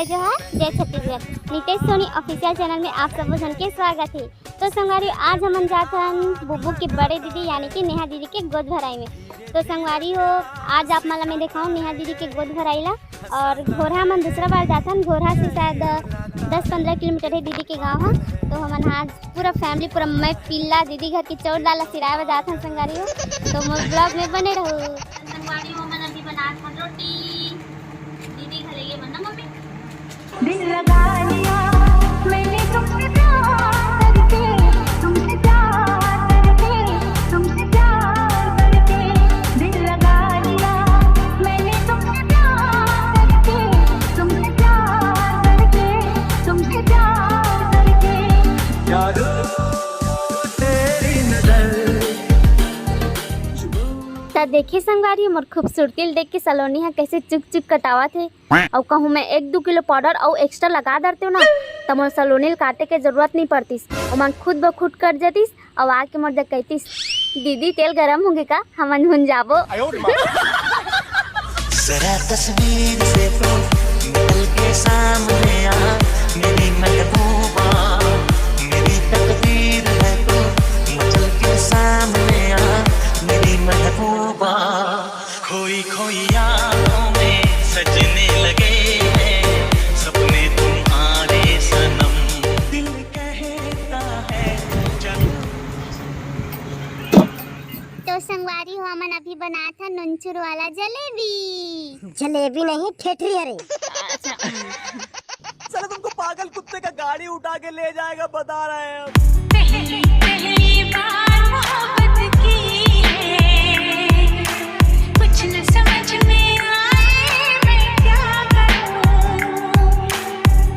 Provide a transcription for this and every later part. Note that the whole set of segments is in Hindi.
जय जोहार जय छत्तीसगढ़। नितेश सोनी ऑफिशियल चैनल में आप सब जन के स्वागत है। तो संगवारी आज हम जाते हैं बुब्बू की बड़े दीदी यानी कि नेहा दीदी के गोद भराई में। तो संगवारी हो आज आप माला में दिखाऊँ नेहा दीदी के गोद भराई ला। और घोरहा हम दूसरा बार जाते हैं। घोरहा से शायद 10-15 किलोमीटर है दीदी के गाँव है। तो हम आज पूरा फैमिली पूरा मैं पिल्ला दीदी घर की चौड़ डाला सिराया में जाते हैं संगवारी हो। तो मोर ब्लॉग में बने रहो। संगवारी हो मैं अभी बना रोटी दीदी घर ये बनना मम्मी। दिल लगा लिया मैंने तुमसे प्यार करके, तुमसे प्यार करके, तुमसे प्यार करके। दिल लगा लिया मैंने तुमसे प्यार करके, तुमसे प्यार करके, तुमसे प्यार करके। यारो तेरी नजर। तो देखिए संगवारी मोर खूबसूरती देख के सलोनी है कैसे चुक चुक कटावा थे। और कहूँ मैं 1-2 किलो पाउडर और एक्स्ट्रा लगा देती हूँ ना तो मोर सलोनी काटे के जरूरत नहीं पड़तीस और मन खुद ब खुद कर जातीस। और आके मोर जब कहतीस दीदी तेल गरम होंगे का हम भुन जाबो। जरा तस्वीर से तो निकल के सामने आ मेरी महबूबा, मेरी तकदीर है तो निकल के सामने आ मेरी महबूबा। खोई खोई यादों में सजने लगे हैं सपने तुम्हारे सनम, दिल कहता है चलो। तो संगवारी हो मन अभी बना था नुनचुर वाला जलेबी। जलेबी नहीं ठेठरी है रे। साला तुमको पागल कुत्ते का गाड़ी उठा के ले जाएगा बता रहे हैं। पहली बार मोहब्बत की है, कुछ न समझ में आए मैं क्या करूं।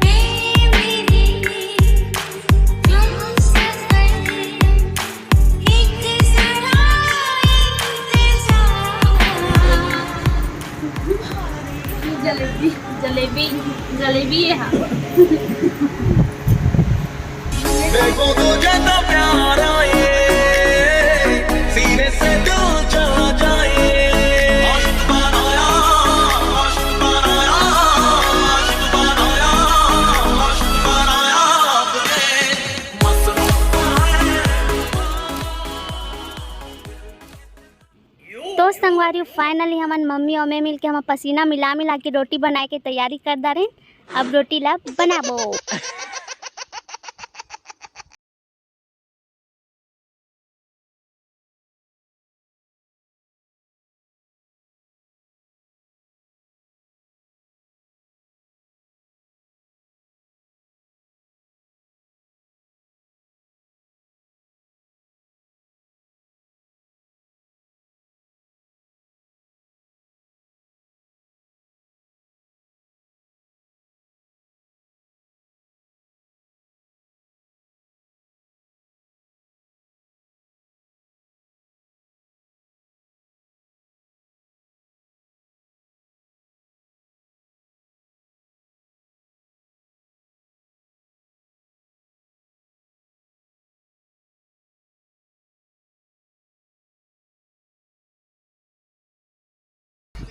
मेरी हम सफर एक जरा इंतजार। जलेबी जलेबी है। हाँ देखो तुझे तो प्यार आए सीने से दिल चला जाए। आशिक बनाया, आशिक बनाया, आशिक बनाया, आशिक बनाया आपने मसरूफ है। तो संगवारी फाइनली हमन मम्मी और मैं मिल के हम पसीना मिला मिला के रोटी बनाए के तैयारी कर दा रहे। अब रोटी ला बनाबो।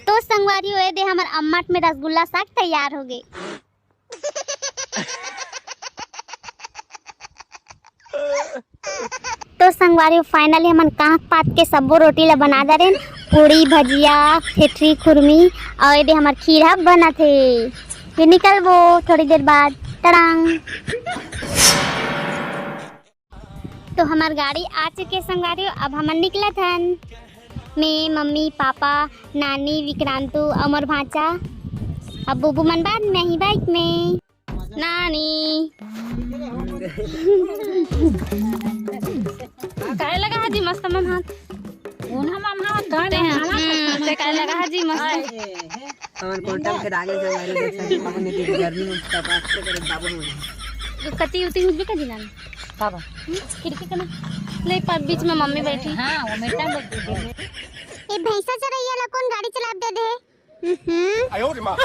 तो संगवारी हो दे हमार अम्मट में रसगुल्ला साग तैयार हो गए। तो संगवारी फाइनली हमन कांक पात के सबो रोटी ला बना दे रहे। पूड़ी भजिया ठेठरी खुरमी और दे हमार खीरा बना थे। फिर निकलबो थोड़ी देर बाद टड़ांग। तो हमार गाड़ी आ चुके संगवारी। अब हमन निकला थन मैं मम्मी पापा नानी विक्रांतु अमर भाचा। अब बुबू मन बाद में ही बाइक में। नानी काय लगा है जी मस्त मम हाथ कौन हम हाथ गाड़े हैं से काय लगा है जी मस्त। हमन कोटल के आगे जंगल के हमन की गर्मी में तपास करे बाबू कति उती हुई का जिना बाबा खिड़की का नहीं पर बीच में मम्मी बैठी। हां वो मेटा बैठी ये भैंसा चरैया ला कौन गाड़ी चला दे दे। आयो रे मां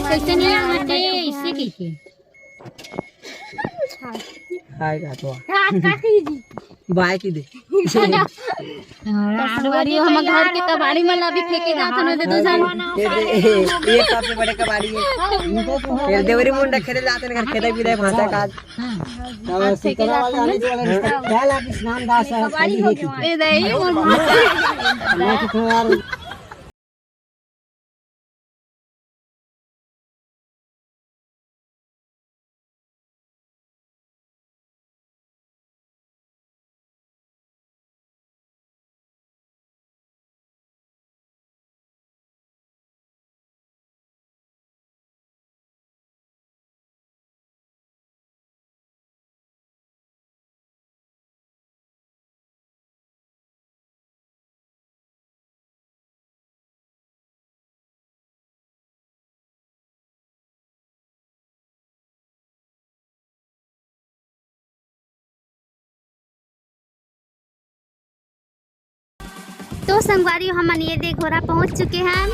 कैसे नहीं आते इससे कैसे हाय का तो हाथ काटी जी बाय की दे संगवारी हो हम घर के कबाड़ी में अभी फेंके जात न दे दो ये सबसे बड़े कबाड़ी है ये देवरी मुंडा खेले जाते हैं घर खेते भी रहे भाषा का अब सिकरा वाला आने वाला क्या लाग स्नान दास है खाली है ए दई मैं तो यार तो संगवारी हम ये देख घोड़ा पहुंच चुके हैं।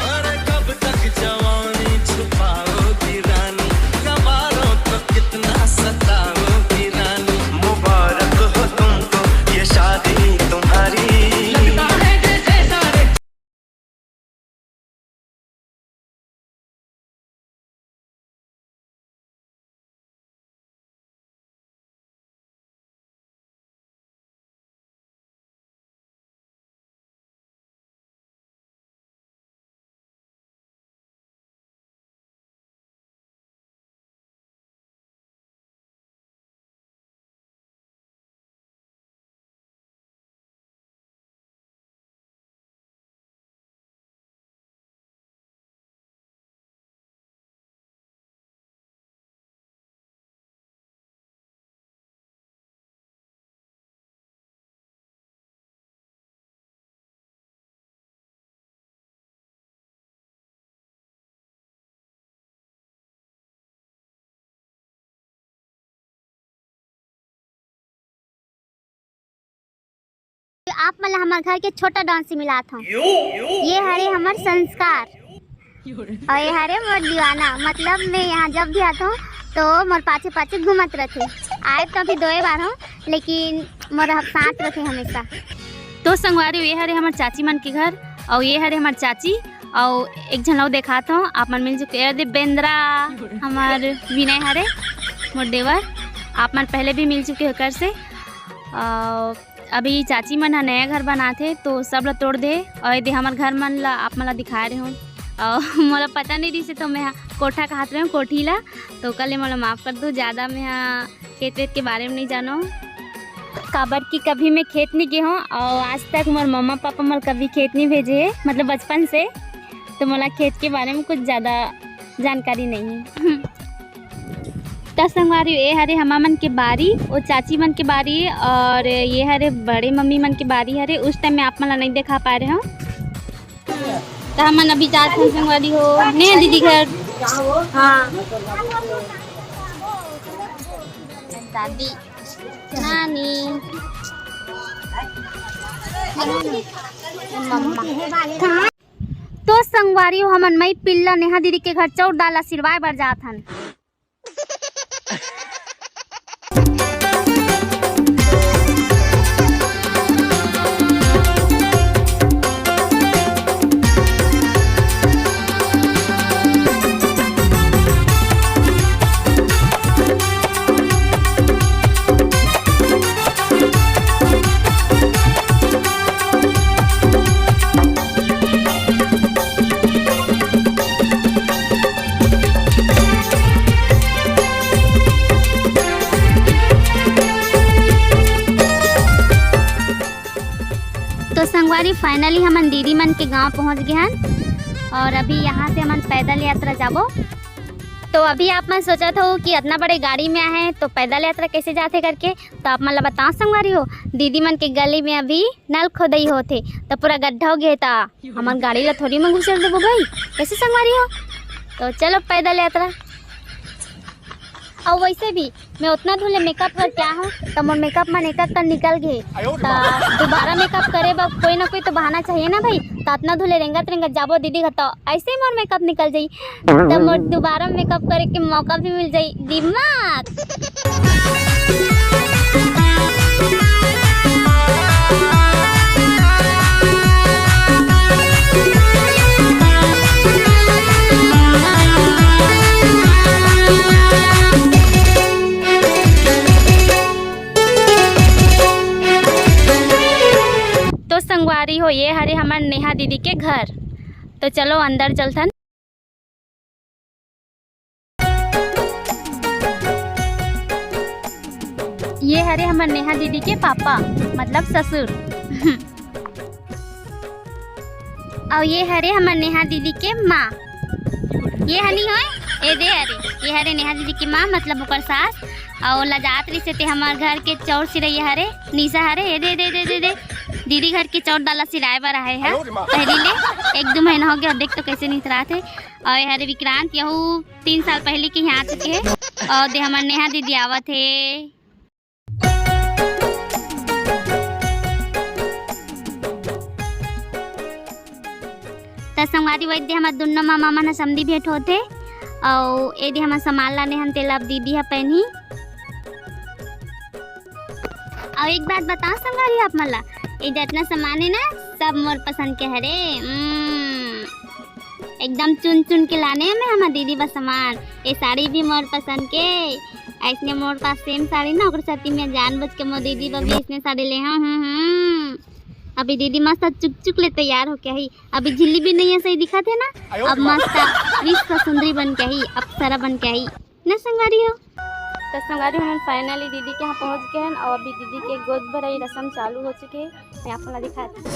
अरे कब तक जवानी छुपाओगी रानी, कबारों को कितना सताओगी रानी। मुबारक हो तुमको ये शादी तुम्हारी। आप मतलब हमारे घर के छोटा डांस मिला था। ये हरे हमार संस्कार और ये हरे मोर दीवाना। मतलब मैं यहाँ जब भी आता हूँ तो मोर पाछे पाछे घूमत रहते। आए तो अभी 2 बार हूँ लेकिन मोर साथ रखे हमेशा। तो संगवारी ये हरे हमार चाची मन के घर और ये हरे हमार चाची और एक झन लोग देखा था आप मन मिल चुके बेंद्रा हमार विनय हरे मोर देवर आप मन पहले भी मिल चुके हो घर से। अभी चाची मन नया घर बनाते तो सब ला तोड़ दे और यदि हमार घर मन ला आप मन ला दिखा रहे हो और मोला पता नहीं रही से तो मैं कोठा कहत रहे हूँ कोठी ला तो कल मोला माफ़ कर दो। ज़्यादा मैं खेत वेत के बारे में नहीं जानो काबर की कभी मैं खेत नहीं गई हूँ और आज तक मोर मम्मा पापा मोर कभी खेत नहीं भेजे है मतलब बचपन से। तो मोला खेत के बारे में कुछ ज़्यादा जानकारी नहीं है। तब संगवारी ये हरे हमा मन के बारी और चाची मन के बारी और ये हरे बड़े मम्मी मन के बारी हरे। उस टाइम में आप मन नहीं देखा पा रहे हो तो हम अभी जाते हैं संगवारी हो ने दीदी घर। हाँ दादी नानी मम्मा। तो संगवारी हो हमन मई पिल्ला नेहा दीदी के घर चौर डाला सिरवाए बर जात हन। तो संगवारी फाइनली हमन दीदी मन के गांव पहुंच गए हैं और अभी यहाँ से हमन पैदल यात्रा जाबो। तो अभी आप मन सोचत हो कि इतना बड़े गाड़ी में आए हैं तो पैदल यात्रा कैसे जाते करके। तो आप मन ला बताओ संगवारी हो दीदी मन के गली में अभी नल खोदई होते तो पूरा गड्ढा हो गया था। हमन गाड़ी ला थोड़ी में घुसल देबो भाई कैसे संगवारी हो। तो चलो पैदल यात्रा और वैसे भी मैं उतना धुले मेकअप कर क्या हूँ तो मोर मेकअप में नेका कर निकल गए तो दोबारा मेकअप करे बा कोई ना कोई तो बहाना चाहिए ना भाई। तो इतना धुले रेंगत रेंगत जाबो दीदी का तो ऐसे ही मोर मेकअप निकल जाई तो मोर दोबारा मेकअप करे के मौका भी मिल जाई दिमाग। तो संगवारी हो ये हरे हमार नेहा दीदी के घर। तो चलो अंदर चलथन। ये हरे हमार नेहा दीदी के पापा मतलब ससुर और ये हरे हमार नेहा दीदी के माँ। ये हनी है ए दे हरे ये हरे नेहा दीदी की माँ मतलब ओकर सास और लजात रही से हमार घर के चौर सिरैया हरे निशा हरे ए दे दे दे दे दे दीदी घर के चौर डाला सिराए बर आए है पहली ले 1-2 महीना हो गया देख तो कैसे नहीं रहा थे। और हरे विक्रांत यहू 3 साल पहले के यहाँ चुके और दे हमार नेहा दीदी आवत है। तो संगवारी वैद्य हमार दोनों मामा मन समधी भेंट होते और ए दे हमार सामान लाने हम तेल अब दीदी है पहनी। और एक बात बताओ संगवारी आप मला ये जितना सामान है ना सब मोर पसंद के हरे एकदम चुन चुन के लाने हैं मैं हमार दीदी बस सामान। ये साड़ी भी मोर पसंद के ऐसने मोर पास सेम साड़ी ना ओकर साथी में जानबूझ के मोर दीदी बबी इसने साड़ी ले अभी दीदी मस्त चुक चुक ले तैयार हो क्या ही अभी झिल्ली भी नहीं है सही दिखा थे ना अब मस्त विश्व सुंदरी बन के ही अप्सरा बन के ही ना संगवारी हो। तो संगवारी हम फाइनली दीदी के यहाँ पहुँच गए हैं और अभी दीदी के गोद भराई रस्म चालू हो चुके हैं। मैं आपको दिखाती हूँ।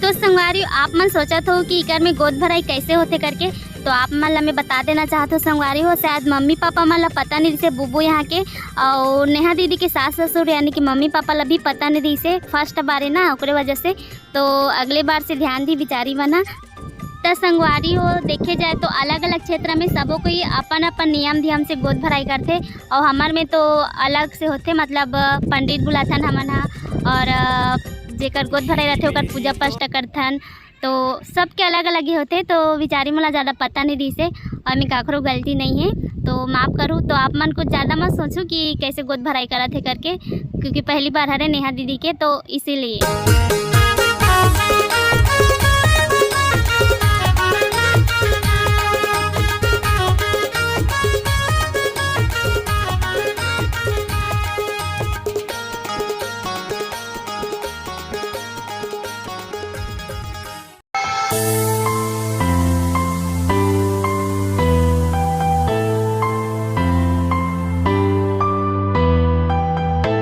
तो संगवारी आप मन सोचत हो कि इकर में गोद भराई कैसे होते करके तो आप मन ला मैं बता देना चाहते हो संगवारी हो शायद मम्मी पापा मन ला पता नहीं से बुबू यहाँ के और नेहा दीदी के सास ससुर यानी कि मम्मी पापा ला भी पता नहीं दी से फर्स्ट बार है ना ओकरे वजह से तो अगले बार से ध्यान दी बिचारी बना। तो संगवारी हो देखे जाए तो अलग अलग क्षेत्र में सबों को ही अपन अपन नियम ध्यान से गोद भराई करते और हमार में तो अलग से होते मतलब पंडित बुलाथन हमन हा और जेकर गोद भराई रहते ओकर पूजा पाठ करथन तो सबके अलग अलग ही होते तो बेचारी मला ज़्यादा पता नहीं दी से और मैं काकरो गलती नहीं है तो माफ़ करूँ। तो आप मन कुछ ज़्यादा मत सोचो कि कैसे गोद भराई करा थे करके क्योंकि पहली बार हरे नेहा दीदी के तो इसीलिए।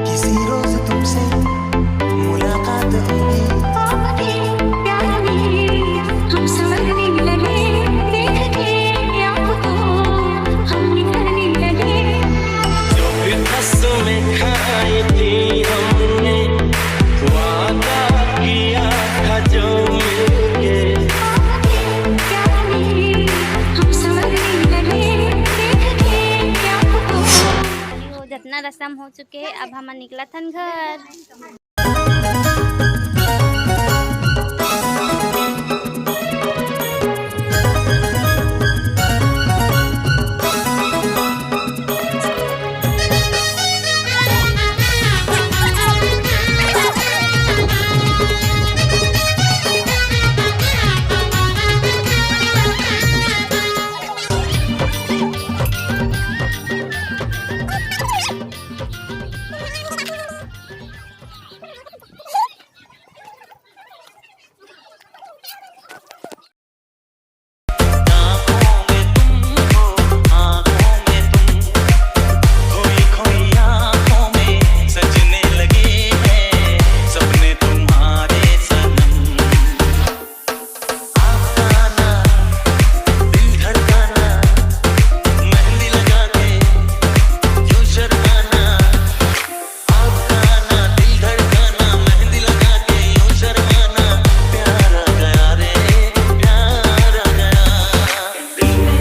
किसी रोज तुमसे मुलाकात होगी हम समझने लगे देख के आपको हम निकलने लगे जो भी कसमें खाई थी हमने वादा किया था जो मिलके हम समझने लगे देख के आपको जितना रस्म हो चुके अब हम निकला थन घर।